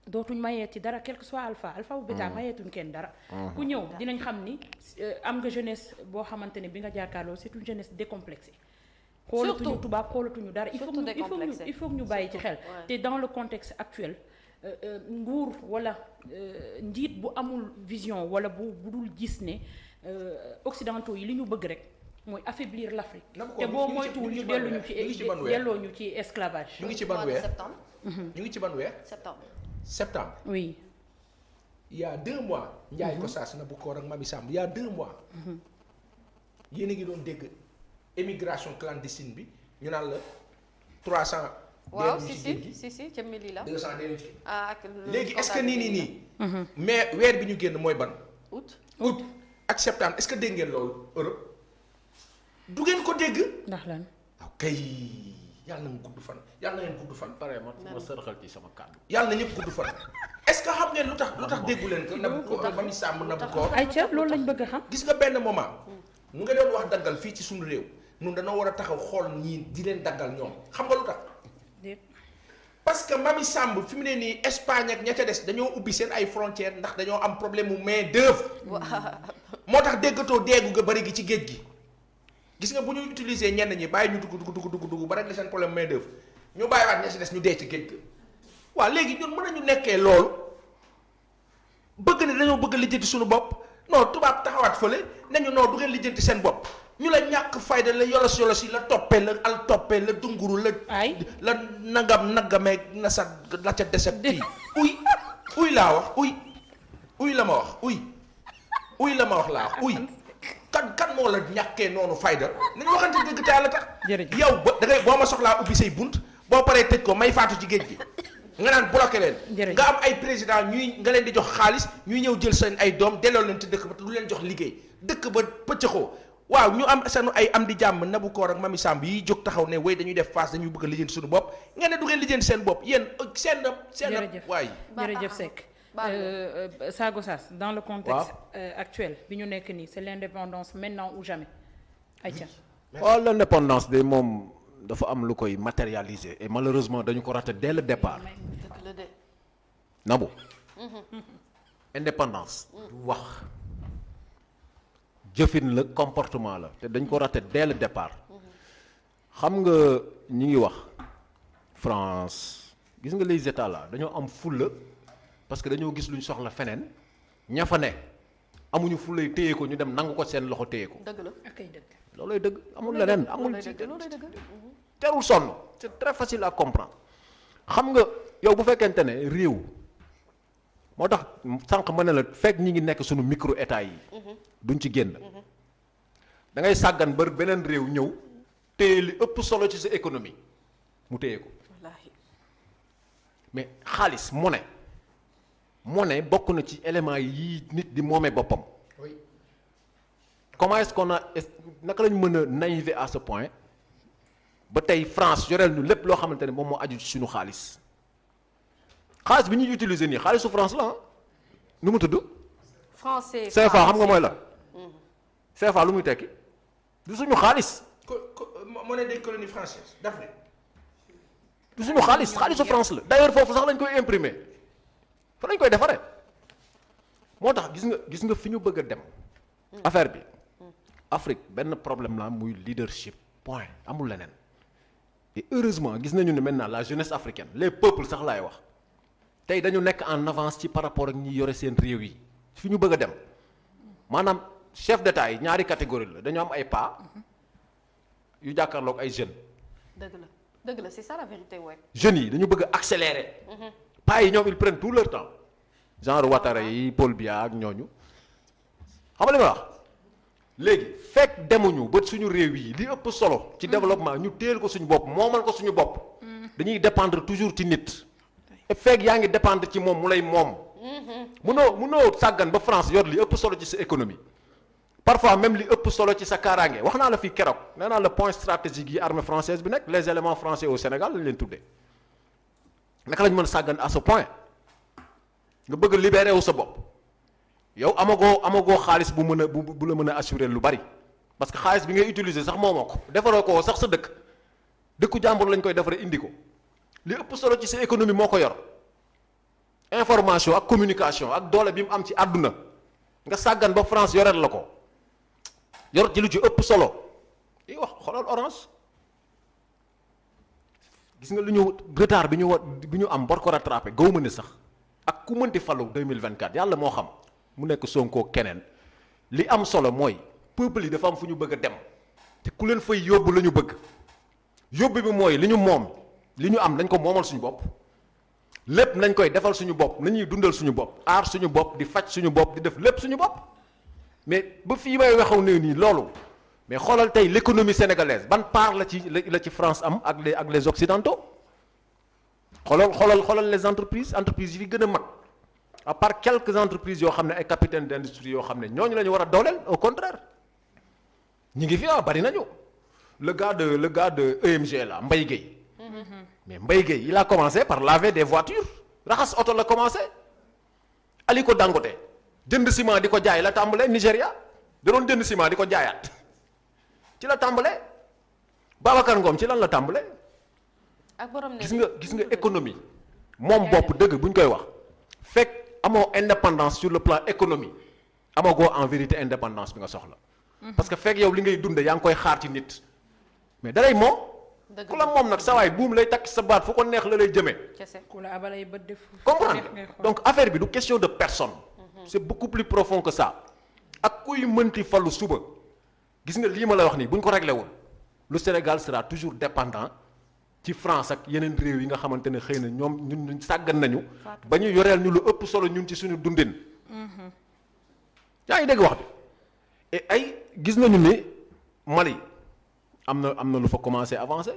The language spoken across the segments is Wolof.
dootuñ mayeeti dara quel que soit alpha ou bêta mayeetuñ kenn dara. ku ñëw dinañ xam ni am nga jeunesse boo xamante ne bi nga jàkkaarloo c'est une jeunesse décomplexée. xoolatuñu tubaab xoolatuñu dara. il faut ñu bàyyi ci xel. te dans le contexte actuel nguur wala njiit bu amul vision wala bu dul gis ne occidentaux yi li ñu bëgg rek mooy affaiblir l'Afrique. te boo moytuwul ñu delloo ñu ci esclavage. ñu ngi ci ban weer ñu ngi ci ban weer. septembre. oui. il y a 2 mois. Ndiaye Gossas na bu koor ak Mamy Samb il y a 2 mois. yéen a ngi doon dégg émigration clandestine bi ñu naan la 300. waaw si ca mili la 200 dee ci. ak léegi est-ce que nii. mais weer bi ñu génn mooy ban. août ak septembre est-ce que dégg ngeen loolu Europe du ngeen ko dégg. ndax lan. waaw kay yàlla na nga gudd fan yàlla na ngeen gudd fan. pare ma sërxal ci sama kàddu. yàlla na ñëpp gudd fan. est-ce que xam ngeen lu tax déggu leen ko. nabu ko Mamy Samb nabu ko. ayca loolu lañ bëgg a xam. gis nga benn moment. mu nga doon wax daggal fii ci suñu réew. ñun dañoo war a taxaw xool ñii di leen daggal ñoom xam nga lu tax. parce que Mamy Samb fi mu ne nii Espagne ak ña ca des dañoo ubbi seen ay frontières ndax dañoo am problème mu main d'œuvre. moo tax déggatoo deegu nga bari gi ci géej gi. gis nga bu ñu utiliser ñenn ñi bàyyi ñu dugg ba régler seen problème main d'œuvre ñu bàyyiwaat ña ci des ñu dee ci géej gi. waaw léegi ñun mën nañu nekkee loolu bëgg ne dañoo bëgg lijjanti suñu bopp non tubaab taxawaat fële nañu non du ngeen lijjanti seen bopp. ñu la ñàkk fayda la yolos yi la toppee la al toppee la dunguru la nagamee na sa la ca deset kii uy laa wax uy la ma wax uy la ma wax laa wax kan moo la ñàkkee noonu fayda nañu waxante dëgg te yàlla tax yow ba da ngay boo ma soxlaa ubbi say bunt boo paree tëj ko may faatu ci géej gi nga naan bloqué leen nga am ay président nga leen di jox xaalis ñuy ñëw jël seen ay doom delloo leen ci dëkk ba lu leen jox liggéey dëkk ba pëccëxoo waaw ñu am seen ay am di jàmm Nabou Cor ak Mamy Samb yi jóg taxaw ne way dañuy def face dañuy bëgg a lijjanti suñu bopp ngeen ne du ngeen lijjanti seen bopp yéen seen waay jërëjëf Seck Sa Gossas dans le contexte actuel bi ñu nekk nii c'est l'indépendance maintenant ou jamais ayca waaw l'indépendance de moom dafa am lu koy matérialiser et malheureusement dañu ko raté dès le départ Nabou indépendance du wax jëfin la comportement la te dañ ko raté dès le départ xam nga ñi ngi wax France gis nga les états là dañoo am fulla parce que dañoo gis lu ñu soxla feneen ña fa ne amuñu fullay téye ko ñu dem nangu ko seen loxo téye ko. dëgg la ak ay dëgg. loolooy dëgg amul leneen amul ci jarul sonn c'est très facile à comprendre xam nga yow bu fekkente ne réew moo tax sànq ma ne la fekk ñi ngi nekk suñu micro état yi. duñ ci génn da ngay sàggan ba beneen réew ñëw téye li ëpp solo ci sa économie mu téye ko mais xaalis monnaie bokk na ci élément yi nit di moomee boppam. oui. comment est-ce qu'on a naka lañ mën a naïve à ce point ba tey France yoreel ñu lépp loo xamante ne moom moo aju ci suñu xaalis bi ñuy utiliser nii xaalisu France la nu mu tudd. français CFA xam nga mooy la. CFA lu muy tekki du suñu xaalis. monnaie des colonies françaises d'Afrique. du suñu xaalisu France la d'ailleurs foofu sax lañ koy imprimer fa lañ koy defaree moo tax gis nga fi ñu bëgg a dem. affaire bi Afrique benn problème la muy leadership point amul leneen et heureusement gis nañu ne maintenant la jeunesse africaine les peuples sax laay wax tey dañu nekk en avance ci par rapport ak ñi yore seen réew yi fi ñu bëgg a dem maanaam chef d'état yi ñaari catégorie la dañu am ay pas yu jàkkaarloog ay jeunes. dëgg la c'est ça la vérité ouais. jeunes yi dañu bëgg a accélérer. pas yi ñoom ils prennent tout leur temps genre Ouattara yi Paul Biya ak ñooñu xam nga li ma wax léegi fekk demuñu ba suñu réew yi li ëpp solo ci développement ñu téel ko suñu bopp moomal ko suñu bopp dañuy dépendre toujours ci nit et fekk yaa ngi dépendre ci moom mu lay moom munoo sàggan ba France yor li ëpp solo ci sa économie parfois même li ëpp solo ci sa kaaraange wax naa la fii keroog nee naa le point stratégique yi armée française bi nekk les éléments français au Sénégal lañ leen tuddee naka lañ mën a sàggan à ce point nga bëgg a libérer wu sa bopp yow amagoo xaalis bu mën a bu la mën a assurer lu bari parce que xaalis bi ngay utiliser sax moomoo ko defaroo ko sax sa dëkku jàmbur lañ koy defaree indi ko li ëpp solo ci sa économie moo ko yor information ak communication ak doole bi mu am ci àdduna nga sàggan ba France yoreel la ko yor ci lu ci ëpp solo yi wax xoolal Orange gis nga lu ñu retard bi ñu am war ko rattrapé gaw ma ne sax ak ku mënti falu 2024 yàlla moo xam mu nekk Sonko keneen li am solo mooy peuple yi dafa am fu ñu bëgg a dem te ku leen fay yóbbu la ñu bëgg yóbbu bi mooy li ñu moom li ñu am dañ ko moomal suñu bopp lépp nañ koy defal suñu bopp nañuy dundal suñu bopp aar suñu bopp di faj suñu bopp di def lépp suñu bopp mais ba fii may waxaw ne nii loolu mais xoolal tey l'économie sénégalaise ban part la ci France am ak les occidentaux xoolal les entreprises yi fi gën a mag à part quelques entreprises yoo xam ne ay capitaines d'industrie yoo xam ne ñooñu la ñu war a dooleel au contraire ñi ngi fi bari nañu le gars de EMG là Mbaye Guèye mais Mbaye Guèye il a commencé par laver des voitures raxas oto la commencé Aliko Dangote jënd ciment di ko jaay la tàmbalee Nigéria da doon jënd ciment di ko jaayaat ci la tàmbalee Babacar Ngom ci lan la tàmbalee ak borom ne gis nga économie moom bopp dëgg bu ñu koy wax fekk amoo indépendance sur le plan économie amagoo en vérité indépendance bi nga soxla parce que fekk yow li ngay dunde yaa ngi koy xaar ci nit mais dalay moom ku la moom nag sa waay buum lay takk sa baat fu ko neex la lay jëmee ku la abalay ba def comprendre donc affaire bi du question de personne c'est beaucoup plus profond que ça ak kuy mënti fallu suba gis nga lii ma la wax nii bu ñu ko réglé wul le Sénégal sera toujours dépendant ci France ak yeneen réew yi nga xamante ne xëy na ñoom ñun sàggan nañu ba ñu yoreel ñu lu ëpp solo ñun ci suñu dundin yaa ngi dégg wax bi et ay gis nañu ni Mali am na lu fa commencé avancer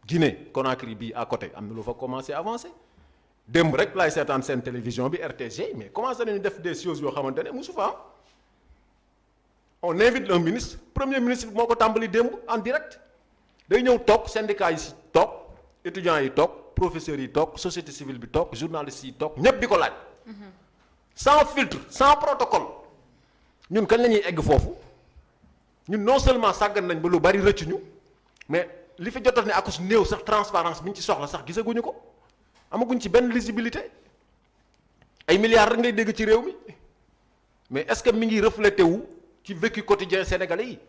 Guinée Conakry bii à côté am na lu fa commencé avancer démb rek laay seetaan seen télévision bi RTG mais commencé nañu def des choses yoo xamante ne mosu fa am on invite un ministre premier ministre bi moo ko tàmbali démb en direct day ñëw toog syndicat yi si toog étudiants yi toog professeurs yi toog société civile bi toog journalistes yi toog ñépp di ko laaj sans filtre sans protocole ñun kañ la ñuy egg foofu ñun non seulement sàggan nañ ba lu bari rëcc ñu mais li fi jotoon ne akus néew sax transparence bi ñu ci soxla sax gisaguñu ko amaguñ ci benn lisibilité ay milliards rek ngay dégg ci réew mi mais est-ce que mi ngi reflété wu ci vécu quotidien sénégalais yi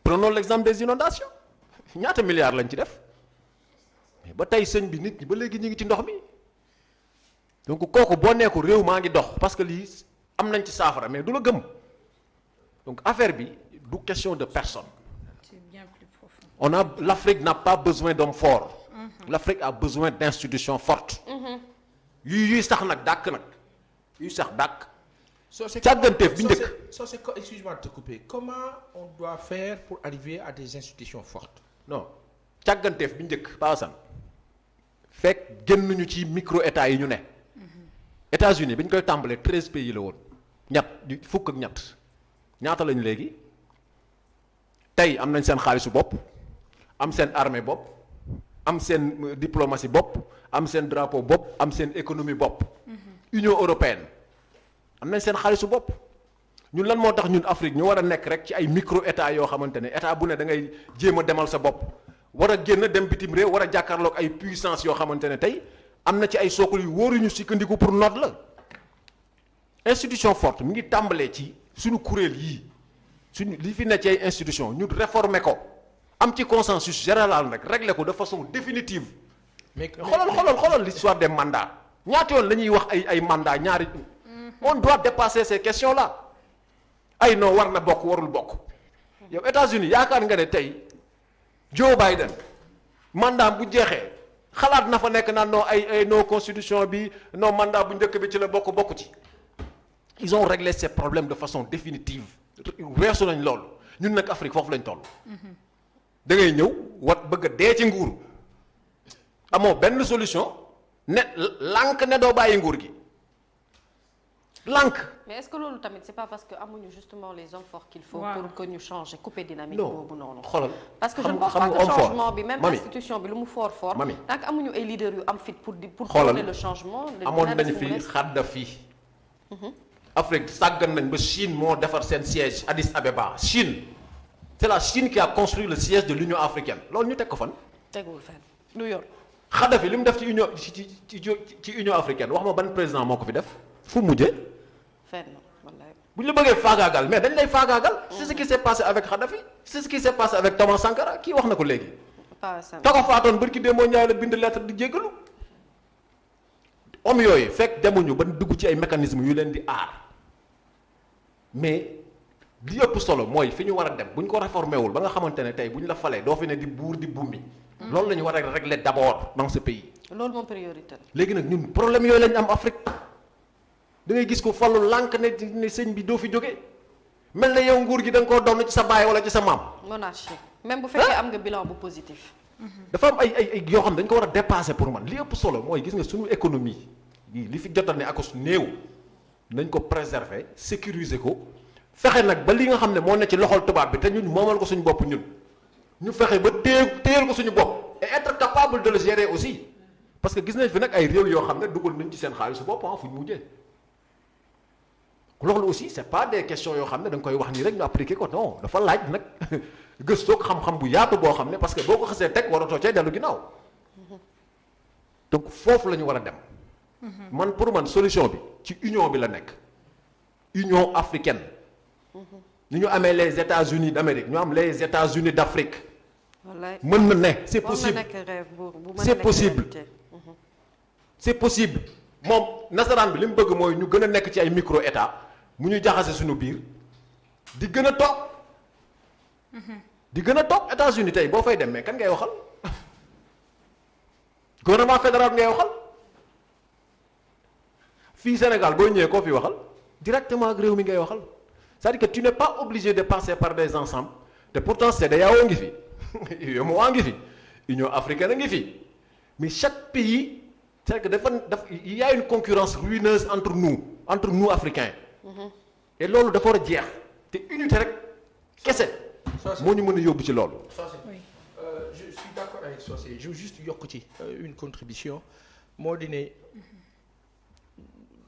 prenons l'exemple des inondations ñaata milliards lañ ci def mais ba tey sëñ bi nit ñi ba léegi ñu ngi ci ndox mi donc kooku boo nekku réew maa ngi dox parce que lii am nañ ci saafara mais du la gëm donc affaire bi du question de personne l'Afrique n'a pas besoin d'hommes forts l'Afrique a besoin d'institutions fortes yuy sax nag dàkk nag yuy sax dàkk càgganteef bi njëkk excuse-moi de te couper comment on doit faire pour arriver à des institutions fortes non càgganteef bi njëkk paasan fekk génnuñu ci micro état yi ñu ne États-Unis bi ñu koy tàmbalee 13 pays la woon fukk ak ñett ñaata lañu léegi tey am nañ seen xaalisu bopp am seen armée bopp am seen diplomatie bopp am seen drapeau bopp am seen économie bopp Union européenne am nañ seen xaalisu bopp ñun lan moo tax ñun Afrique ñu war a nekk rek ci ay micro état yoo xamante ne état bu ne da ngay jéem a demal sa bopp war a génn dem bitim réew war a jàkkaarloog ay puissance yoo xamante ne tey am na ci ay sookul yu wóoruñu sukkandiku pour noot la institution forte mi ngi tàmbalee ci suñu kuréel yii suñu li fi ne ci ay institution ñu réformer ko am ci consensus général nag régler ko de façon définitive mais xoolal l'histoire des mandats ñaata yoon la ñuy wax ay mandats ñaari on doit dépasser ces questions là ay non war na bokk warul bokk yow États-Unis yaakaar nga ne tey Joe Biden mandat bu jeexee xalaat na fa nekk naan non ay non constitution bi non mandat bu njëkk bi ci la bokk ci ils ont réglé ces problèmes de façon définitive weesu nañ loolu ñun nag Afrique foofu lañ toll da ngay ñëw bëgg a dee ci nguur amoo benn solution ne lànk ne doo bàyyi nguur gi lànk. mais est-ce que loolu tamit c'est pas parce que amuñu justement les hommes forts qu'il faut pour que ñu changer couper dynamique boobu noonu. xoolal parce que je ne pense pas que changement bi même institution bi lu mu fort tant que amuñu ay leaders yu am fit pour porter le changement. amoon nañu fi Kadhafi. Afrique sàggan nañ ba Chine moo defar seen siège Addis Abeba Chine c'est la Chine qui a construit le siège de l'Union africaine loolu ñu teg ko fan. tegul fenn lu yor. Kadhafi li mu def ci Union africaine wax ma ban président moo ko fi def fu mujjee. fenn wallaay. bu ñu la bëggee faagaagal mais dañ lay faagaagal. c'est ce qui s'est passé avec Kadhafi c'est ce qui s'est passé avec Thomas Sankara kii wax na ko léegi. ta ko faatoon barki démb Ndiaye la bind lettre di jéggalu. homme yooyu fekk demuñu ba dugg ci ay mécanismes yu leen di aar mais li ëpp solo mooy fi ñu war a dem bu ñu ko réformé wul ba nga xamante ne tey bu ñu la falee doo fi ne di buur di bummi. loolu la ñu war a régler d'abord dans ce pays. loolu moom priorité la. léegi nag ñun problème yooyu lañ am Afrique da ngay gis ko fallu lànk ne sëñ bi doo fi jóge mel na yow nguur gi da nga koo doon ci sa baay wala ci sa maam. monarchie même bu fekkee am nga bilan bu positif. dafa am ay yoo xam dañ ko war a dépasser pour man li ëpp solo mooy gis nga suñu économie li fi jotal ne ak su néew nañ ko préserver sécuriser ko fexe nag ba li nga xam ne moo ne ci loxol tubaab bi te ñun moomal ko suñu bopp ñun ñu fexe ba téyel ko suñu bopp et être capable de le gérer aussi parce que gis nañ fi nag ay réew yoo xam ne dugal nañ ci seen xaalisu bopp fu ñu mujjee loolu aussi c'est pas des questions yoo xam ne da nga koy wax nii rek ñu appliquer ko non dafa laaj nag gëstoog xam-xam bu yaatu boo xam ne parce que boo ko xasee teg waratoo cee dellu ginnaaw donc foofu la ñu war a dem. man pour man solution bi ci union bi la nekk union africaine. ni ñu amee les États-Unis d'Amérique ñu am les États-Unis d'Afrique. mën na ne c'est possible c'est possible. c'est possible moom nasaraan bi li mu bëgg mooy ñu gën a nekk ci ay micro état mu ñu jaxase suñu biir di gën a toog. di gën a toog États-Unis tey boo fay dem mais kan ngay waxal gouvernement fédéral ngay waxal fii Sénégal boo ñëwee koo fi waxal directement ak réew mi ngay waxal c'est-à-dire que tu n'es pas obligé de passer par des ensembles te pourtant CEDEAO ngi fi UEMOA ngi fi Union africaine a ngi fi mais chaque pays c'est que dafa il y a une concurrence ruineuse entre nous africains. et loolu dafa war a jeex te unité rek kese. moo ñu mën a yóbbu ci loolu. Je suis d'accord avec Socé je veux juste yokk ci une contribution moo di ne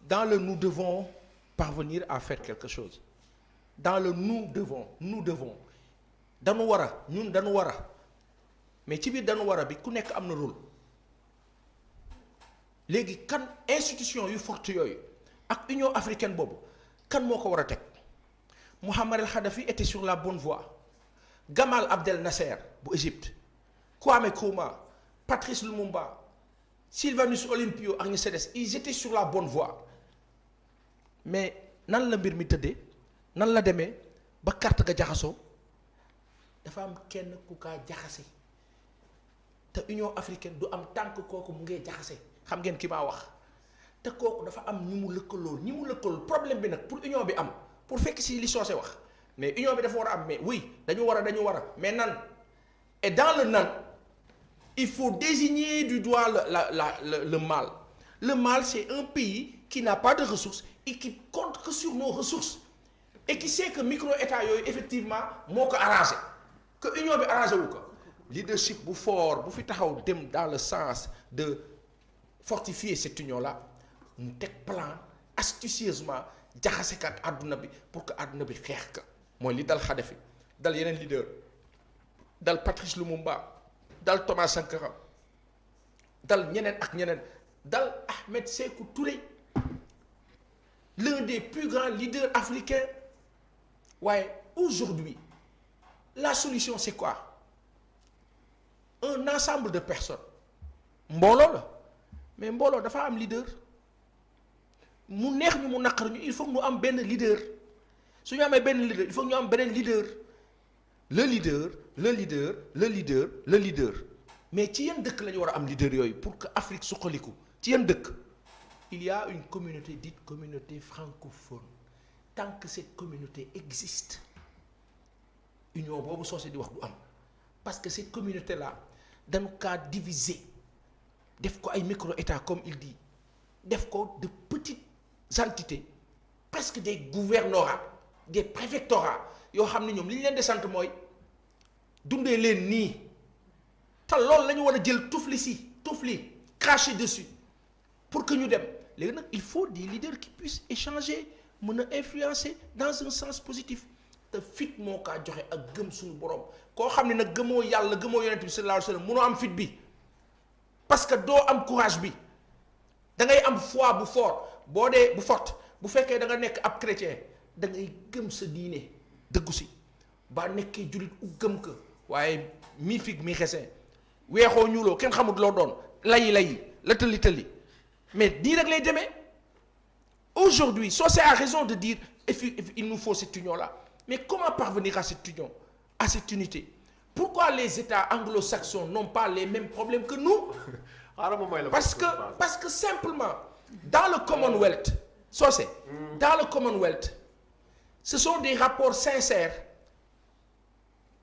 dans le nous devons parvenir à faire quelque chose dans le nous devons dañu war a ñun dañu war a mais ci biir dañu war a bi ku nekk am na rôle léegi kan institution yu forte yooyu ak Union africaine boobu kan moo ko war a teg Mouammar el Kadhafi était sur la bonne voie. Gamal Abdel Nasser bu Égypte Kwame Nkrumah Patrice Lumumba Sylvanus Olympio ak ñi sedes ils étaient sur la bonne voie mais nan la mbir mi tëddee nan la demee ba carte ga jaxasoo dafa am kenn ku kaa jaxase te Union africaine du am tànk kooku mu ngee jaxase xam ngeen ki maa wax te kooku dafa am ñi mu lëkkalool problème bi nag pour union bi am pour fekk si li soose wax mais union bi dafa war a am mais oui dañu war a mais nan et dans le nan il faut désigner du doigt le mal. Le mal c'est un pays qui n'a pas de ressources et qui compte que sur nos ressources et qui sait que micro-état yooyu effectivement moo ko arrangé que union bi arrangé wu ko leadership bu fort bu fi taxaw dem dans le sens de fortifier cette union là mu teg plan astucieusement jaxasekat àdduna bi pour que àdduna bi xeex ka mooy li dal Kadhafi dal yeneen leader dal Patrice Lumumba dal Thomas Sankara dal ñeneen ak ñeneen dal Ahmed Sékou Touré l'un des plus grands leaders africains waaye aujourd'hui la solution c'est quoi un ensemble de personnes mbooloo la mais mbooloo dafa am leader mu neex ñu mu naqar ñu il faut que ñu am benn leader su ñu amee benn leader il faut que ñu am beneen leader le leader mais ci yan dëkk la ñu war a am leader yooyu pour que Afrique suqaliku ci yan dëkk il y a une communauté dite communauté francophone tant que cette communauté existe union boobu soosé di wax du am parce que cette communauté là dañu kaa diviser def ko ay micro-états comme il dit def ko de petites entités presque des gouvernorats des préfectorats yoo xam ne ñoom li ñu leen di sant mooy dundee leen nii te loolu la ñu war a jël tufli cracher dessus pour que ñu dem léegi nag il faut des leaders qui puissent échanger mën a influencer dans un sens positif te fit moo kaa joxe ak gëm suñu borom koo xam ne nag gëmoo yàlla gëmoo yonent bi sallallahu alayhi wa sallam mënoo am fit bi parce que doo am courage bi da ngay am foi bu fort boo dee bu forte bu fekkee da nga nekk ab chrétien da ngay gëm sa diine dëggu si ba nekkee jullit u gëm ko waaye mi fig mi xesee weexoo ñuuloo kenn xamut loo doon layi la tëli mais nii rek lay demee aujourd'hui Socé a raison de dire il nous faut cette union là mais comment parvenir à cette union, à cette unité? Pourquoi les États anglo-saxons n'ont pas les mêmes problèmes que nous? Parce que simplement dans le Commonwealth Socé dans le Commonwealth ce sont des rapports sincères.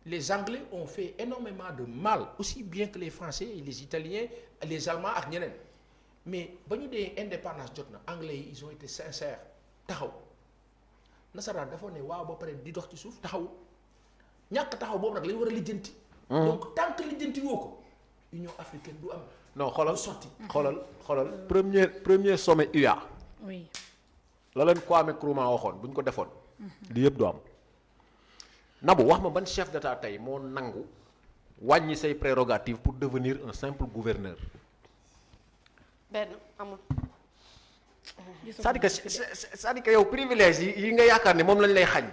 Les Anglais ont fait énormément de mal aussi bien que les Français et les Italiens les Allemands ak ñeneen mais ba ñu dee indépendance jot na Anglais yi ils ont été sincères taxaw nasaraan dafa ne waaw ba pare di dox ci suuf taxaw ñàkk taxaw boobu nag lañu war a lijjanti. donc tant que lijjanti woo ko Union africaine du am. non xoolal sotti. xoolal premier sommet UA. oui. la leen Kwame Nkrumah waxoon bu ñu ko defoon. lii yëpp du am. Nabou wax ma ban chef d'état tey moo nangu wàññi say prérogatives pour devenir un simple gouverneur. benn amul. c'est-à-dire que yow privilège yi nga yaakaar ne moom lañ lay xañ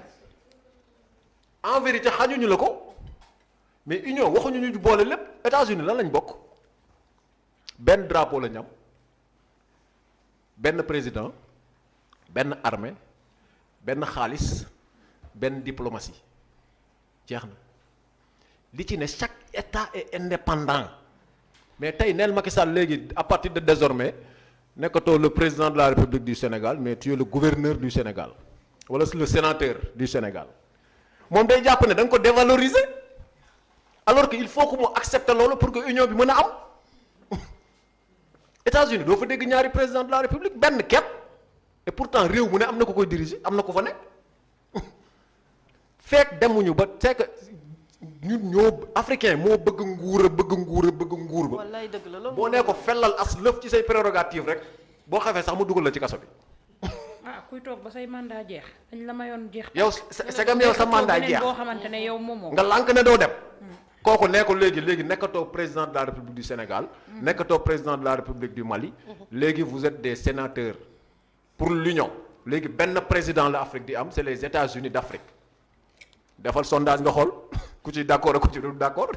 en vérité xañuñu la ko mais union waxuñu ñu boole lépp États-Unis lan lañ bokk benn drapeau la ñu am benn président benn armée benn xaalis benn diplomatie jeex na li ci ne chaque état est indépendant mais tey neel Macky Sall léegi à partir de désormais nekkatoo le président de la République du Sénégal mais tu es le gouverneur du Sénégal wala le sénateur du Sénégal moom day jàpp ne da nga ko dévaloriser alors que il faut que mu accepter loolu pour que union bi mën a am États-Unis doo fa dégg ñaari président de la République benn képp et pourtant réew mu ne am na ko koy diriger am na ko fa nekk fekk demuñu ba c'est que ñun ñoo africain moo bëgg nguur ba. wallaay dëgg la loolu boo nee ko fellal as lëf ci say prérogative rek boo xafee sax mu dugal la ci kaso bi. kuy toog ba say mandat jeex dañ la mayoon jeex. yow segam yow sa mandat jeex boo xamante ne yow moomoo nga lànk ne doo dem. kooku nee ko léegi nekkatoo président de la République du Sénégal. nekkatoo président de la République du Mali. léegi vous êtes des sénateurs pour l'union léegi benn président la Afrique di am c'est les États-Unis d'Afrique defal sondage nga xool ku ci d'accord ak ku ci dul d'accord